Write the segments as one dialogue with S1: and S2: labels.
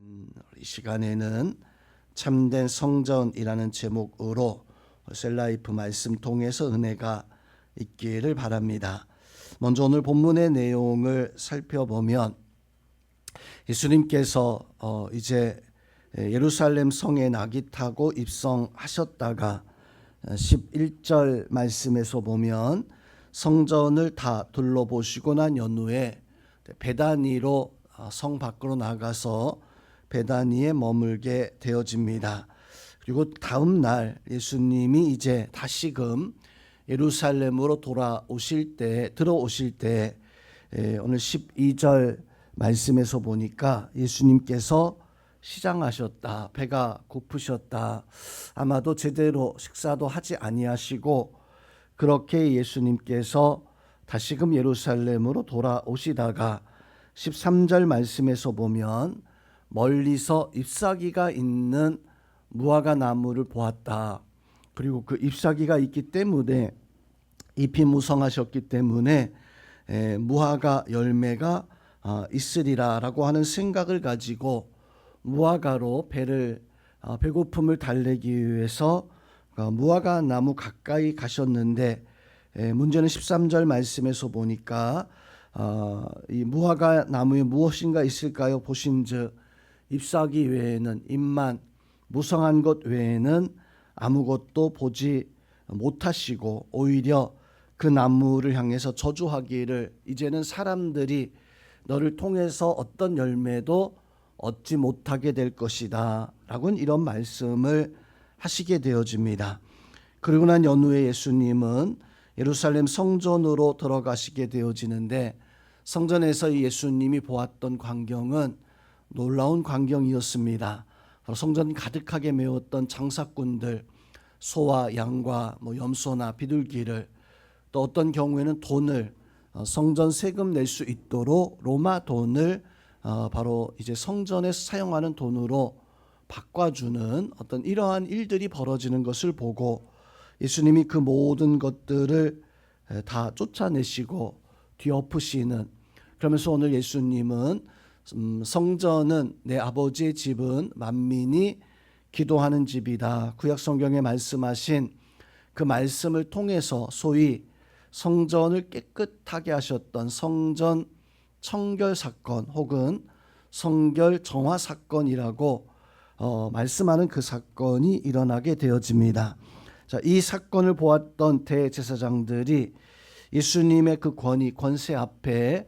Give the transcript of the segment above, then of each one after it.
S1: 이 시간에는 참된 성전이라는 제목으로 셀라이프 말씀 통해서 은혜가 있기를 바랍니다. 먼저 오늘 본문의 내용을 살펴보면 예수님께서 이제 예루살렘 성에 낙이 타고 입성하셨다가 11절 말씀에서 보면 성전을 다 둘러보시고 난 연후에 베다니로 성 밖으로 나가서 베다니에 머물게 되어집니다. 그리고 다음 날 예수님이 이제 다시금 예루살렘으로 들어오실 때 오늘 12절 말씀에서 보니까 예수님께서 시장하셨다. 배가 고프셨다. 아마도 제대로 식사도 하지 아니하시고 그렇게 예수님께서 다시금 예루살렘으로 돌아오시다가 13절 말씀에서 보면 멀리서 잎사귀가 있는 무화과 나무를 보았다. 그리고 그 잎사귀가 있기 때문에 잎이 무성하셨기 때문에 무화과 열매가 있으리라라고 하는 생각을 가지고 무화과로 배고픔을 달래기 위해서 무화과 나무 가까이 가셨는데 문제는 13절 말씀에서 보니까 이 무화과 나무에 무엇인가 있을까요? 보신즉 잎사귀 외에는 잎만 무성한 것 외에는 아무것도 보지 못하시고 오히려 그 나무를 향해서 저주하기를 이제는 사람들이 너를 통해서 어떤 열매도 얻지 못하게 될 것이다 라고 이런 말씀을 하시게 되어집니다. 그리고 난 연후에 예수님은 예루살렘 성전으로 들어가시게 되어지는데 성전에서 예수님이 보았던 광경은 놀라운 광경이었습니다. 바로 성전 가득하게 메웠던 장사꾼들, 소와 양과 염소나 비둘기를, 또 어떤 경우에는 돈을 성전 세금 낼 수 있도록 로마 돈을 바로 이제 성전에서 사용하는 돈으로 바꿔주는 어떤 이러한 일들이 벌어지는 것을 보고 예수님이 그 모든 것들을 다 쫓아내시고 뒤엎으시는, 그러면서 오늘 예수님은 성전은 내 아버지의 집은 만민이 기도하는 집이다. 구약 성경에 말씀하신 그 말씀을 통해서 소위 성전을 깨끗하게 하셨던 성전 청결 사건 혹은 성결 정화 사건이라고 말씀하는 그 사건이 일어나게 되어집니다. 자, 이 사건을 보았던 대제사장들이 예수님의 그 권세 앞에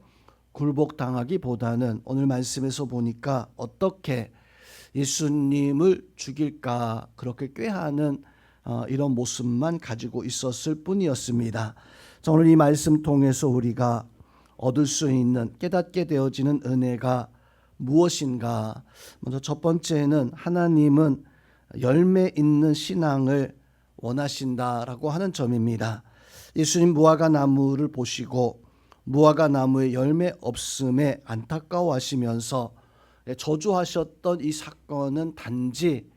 S1: 굴복당하기보다는 오늘 말씀에서 보니까 어떻게 예수님을 죽일까 그렇게 꾀하는 이런 모습만 가지고 있었을 뿐이었습니다. 자, 오늘 이 말씀 통해서 우리가 얻을 수 있는 깨닫게 되어지는 은혜가 무엇인가? 먼저 첫 번째는 하나님은 열매 있는 신앙을 원하신다라고 하는 점입니다. 예수님 무화과 나무를 보시고 무화과 나무에 열매 없음에 안타까워하시면서 저주하셨던 이 사건은 단지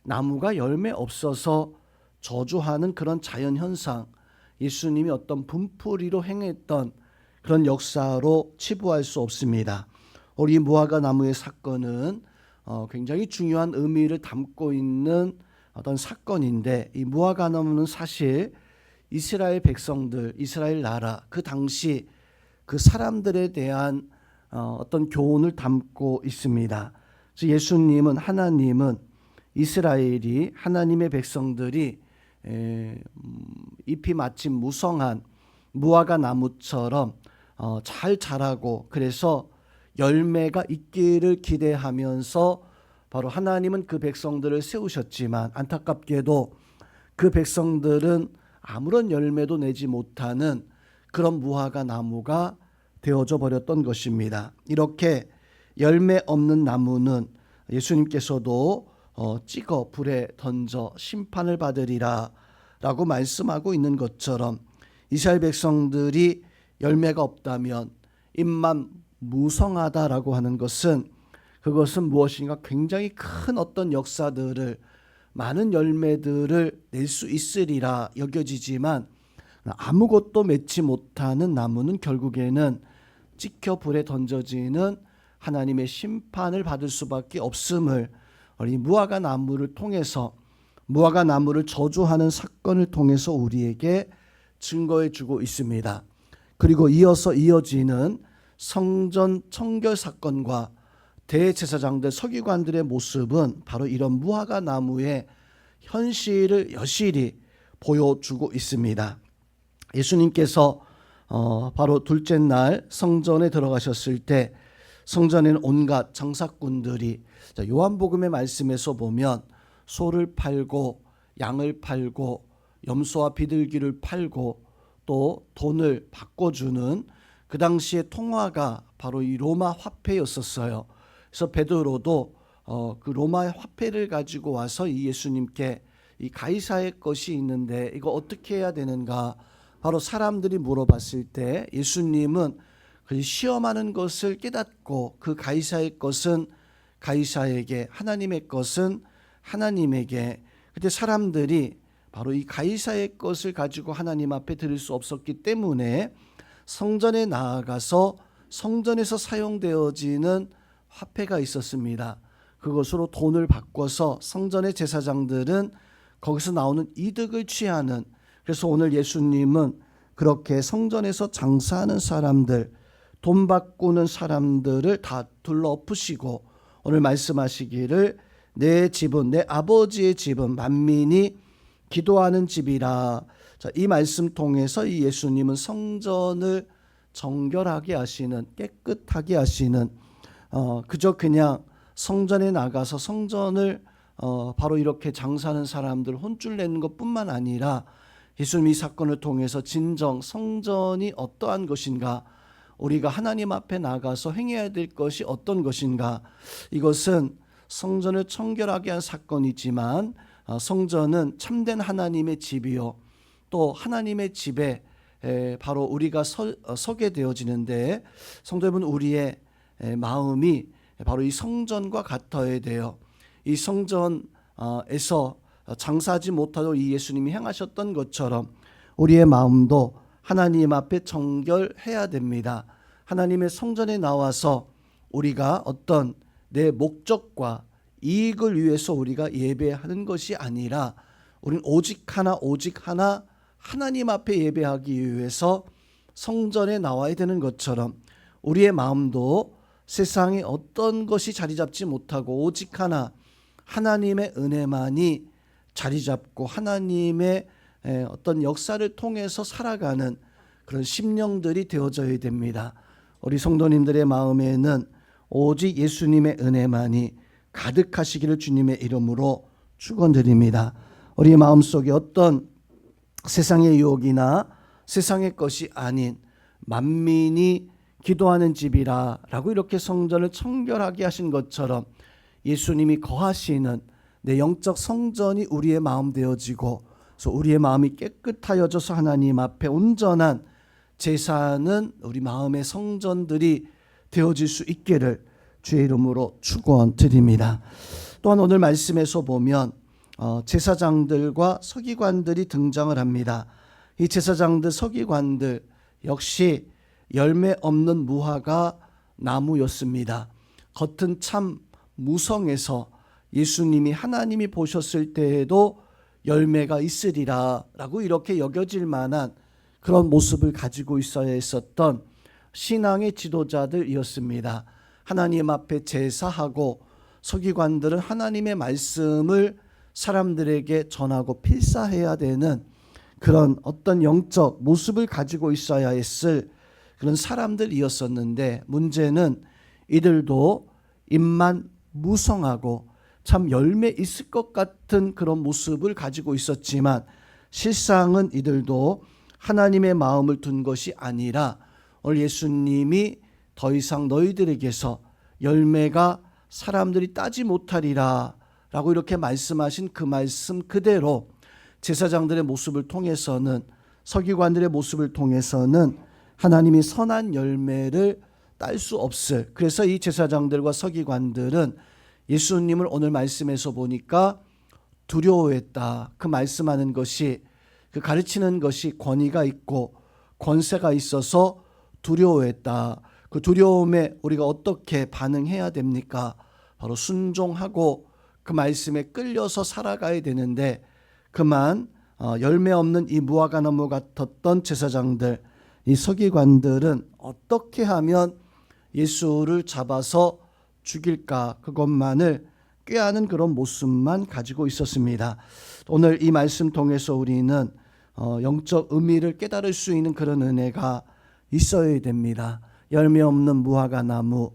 S1: 나무가 열매 없어서 저주하는 그런 자연현상, 예수님이 어떤 분풀이로 행했던 그런 역사로 치부할 수 없습니다. 우리 무화과 나무의 사건은 굉장히 중요한 의미를 담고 있는 어떤 사건인데, 이 무화과 나무는 사실 이스라엘 백성들, 이스라엘 나라 그 당시 그 사람들에 대한 어떤 교훈을 담고 있습니다. 그래서 예수님은, 하나님은 이스라엘이, 하나님의 백성들이 잎이 마침 무성한 무화과 나무처럼 잘 자라고 그래서 열매가 있기를 기대하면서 바로 하나님은 그 백성들을 세우셨지만 안타깝게도 그 백성들은 아무런 열매도 내지 못하는 그런 무화과 나무가 되어져 버렸던 것입니다. 이렇게 열매 없는 나무는 예수님께서도 찍어 불에 던져 심판을 받으리라 라고 말씀하고 있는 것처럼 이스라엘 백성들이 열매가 없다면 잎만 무성하다라고 하는 것은 그것은 무엇인가 굉장히 큰 어떤 역사들을, 많은 열매들을 낼 수 있으리라 여겨지지만 아무것도 맺지 못하는 나무는 결국에는 찍혀 불에 던져지는 하나님의 심판을 받을 수밖에 없음을 우리 무화과 나무를 통해서, 무화과 나무를 저주하는 사건을 통해서 우리에게 증거해 주고 있습니다. 그리고 이어서 이어지는 성전 청결 사건과 대제사장들, 서기관들의 모습은 바로 이런 무화과 나무의 현실을 여실히 보여주고 있습니다. 예수님께서 바로 둘째 날 성전에 들어가셨을 때 성전에는 온갖 장사꾼들이, 요한복음의 말씀에서 보면 소를 팔고 양을 팔고 염소와 비둘기를 팔고 또 돈을 바꿔주는 그 당시의 통화가 바로 이 로마 화폐였었어요. 그래서 베드로도 그 로마 화폐를 가지고 와서 이 예수님께 이 가이사의 것이 있는데 이거 어떻게 해야 되는가 바로 사람들이 물어봤을 때 예수님은 그 시험하는 것을 깨닫고 그 가이사의 것은 가이사에게, 하나님의 것은 하나님에게. 그때 사람들이 바로 이 가이사의 것을 가지고 하나님 앞에 드릴 수 없었기 때문에 성전에 나아가서 성전에서 사용되어지는 화폐가 있었습니다. 그것으로 돈을 바꿔서 성전의 제사장들은 거기서 나오는 이득을 취하는, 그래서 오늘 예수님은 그렇게 성전에서 장사하는 사람들, 돈 바꾸는 사람들을 다 둘러엎으시고 오늘 말씀하시기를 내 집은, 내 아버지의 집은 만민이 기도하는 집이라. 자, 이 말씀 통해서 이 예수님은 성전을 정결하게 하시는, 깨끗하게 하시는, 그저 그냥 성전에 나가서 성전을 바로 이렇게 장사하는 사람들 혼쭐 내는 것뿐만 아니라 예수님 이 사건을 통해서 진정 성전이 어떠한 것인가, 우리가 하나님 앞에 나가서 행해야 될 것이 어떤 것인가, 이것은 성전을 청결하게 한 사건이지만 성전은 참된 하나님의 집이요 또 하나님의 집에 바로 우리가 서게 되어지는데, 성도 여러분, 우리의 마음이 바로 이 성전과 같아야 돼요. 이 성전에서 장사하지 못하도록 이 예수님이 행하셨던 것처럼 우리의 마음도 하나님 앞에 정결해야 됩니다. 하나님의 성전에 나와서 우리가 어떤 내 목적과 이익을 위해서 우리가 예배하는 것이 아니라 우리는 오직 하나 하나님 앞에 예배하기 위해서 성전에 나와야 되는 것처럼 우리의 마음도 세상에 어떤 것이 자리 잡지 못하고 오직 하나님의 은혜만이 자리 잡고 하나님의 어떤 역사를 통해서 살아가는 그런 심령들이 되어져야 됩니다. 우리 성도님들의 마음에는 오직 예수님의 은혜만이 가득하시기를 주님의 이름으로 축원드립니다. 우리 마음속에 어떤 세상의 유혹이나 세상의 것이 아닌 만민이 기도하는 집이라 라고 이렇게 성전을 청결하게 하신 것처럼 예수님이 거하시는 내 영적 성전이 우리의 마음 되어지고, 그래서 우리의 마음이 깨끗하여져서 하나님 앞에 온전한 제사는 우리 마음의 성전들이 되어질 수 있기를 주의 이름으로 축원드립니다. 또한 오늘 말씀에서 보면 제사장들과 서기관들이 등장을 합니다. 이 제사장들, 서기관들 역시 열매 없는 무화과 나무였습니다. 겉은 참 무성해서 예수님이 하나님이 보셨을 때에도 열매가 있으리라 라고 이렇게 여겨질 만한 그런 모습을 가지고 있어야 했었던 신앙의 지도자들이었습니다. 하나님 앞에 제사하고 서기관들은 하나님의 말씀을 사람들에게 전하고 필사해야 되는 그런 어떤 영적 모습을 가지고 있어야 했을 그런 사람들이었었는데, 문제는 이들도 입만 무성하고 참 열매 있을 것 같은 그런 모습을 가지고 있었지만 실상은 이들도 하나님의 마음을 둔 것이 아니라 오늘 예수님이 더 이상 너희들에게서 열매가 사람들이 따지 못하리라 라고 이렇게 말씀하신 그 말씀 그대로 제사장들의 모습을 통해서는, 서기관들의 모습을 통해서는 하나님이 선한 열매를 딸 수 없을, 그래서 이 제사장들과 서기관들은 예수님을 오늘 말씀에서 보니까 두려워했다. 그 말씀하는 것이, 그 가르치는 것이 권위가 있고 권세가 있어서 두려워했다. 그 두려움에 우리가 어떻게 반응해야 됩니까? 바로 순종하고 그 말씀에 끌려서 살아가야 되는데, 그만 열매 없는 이 무화과나무 같았던 제사장들, 이 서기관들은 어떻게 하면 예수를 잡아서 죽일까, 그것만을 꾀하는 그런 모습만 가지고 있었습니다. 오늘 이 말씀 통해서 우리는 영적 의미를 깨달을 수 있는 그런 은혜가 있어야 됩니다. 열매 없는 무화과나무,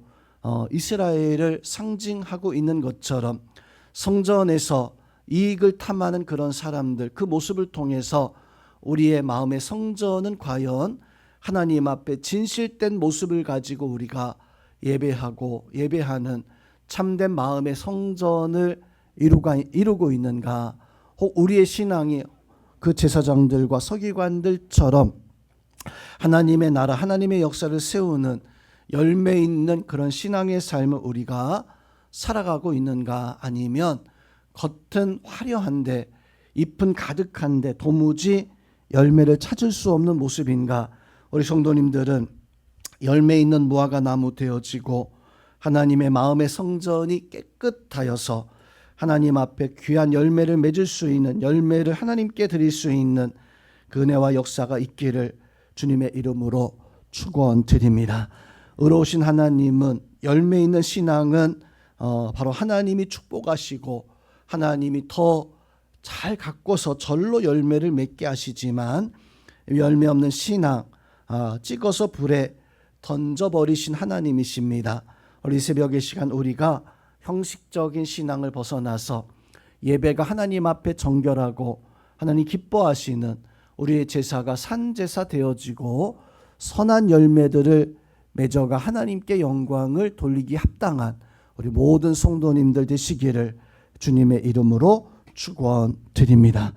S1: 이스라엘을 상징하고 있는 것처럼 성전에서 이익을 탐하는 그런 사람들, 그 모습을 통해서 우리의 마음의 성전은 과연 하나님 앞에 진실된 모습을 가지고 우리가 예배하는 참된 마음의 성전을 이루고 있는가, 혹 우리의 신앙이 그 제사장들과 서기관들처럼 하나님의 나라, 하나님의 역사를 세우는 열매 있는 그런 신앙의 삶을 우리가 살아가고 있는가, 아니면 겉은 화려한데 잎은 가득한데 도무지 열매를 찾을 수 없는 모습인가. 우리 성도님들은 열매 있는 무화과나무 되어지고 하나님의 마음의 성전이 깨끗하여서 하나님 앞에 귀한 열매를 맺을 수 있는, 열매를 하나님께 드릴 수 있는 그 은혜와 역사가 있기를 주님의 이름으로 축원드립니다. 의로우신 하나님은 열매 있는 신앙은 바로 하나님이 축복하시고 하나님이 더 잘 가꿔서 절로 열매를 맺게 하시지만, 열매 없는 신앙 찍어서 불에 던져버리신 하나님이십니다. 우리 새벽의 시간 우리가 형식적인 신앙을 벗어나서 예배가 하나님 앞에 정결하고 하나님 기뻐하시는 우리의 제사가 산제사 되어지고 선한 열매들을 맺어가 하나님께 영광을 돌리기 합당한 우리 모든 성도님들 되시기를 주님의 이름으로 축원드립니다.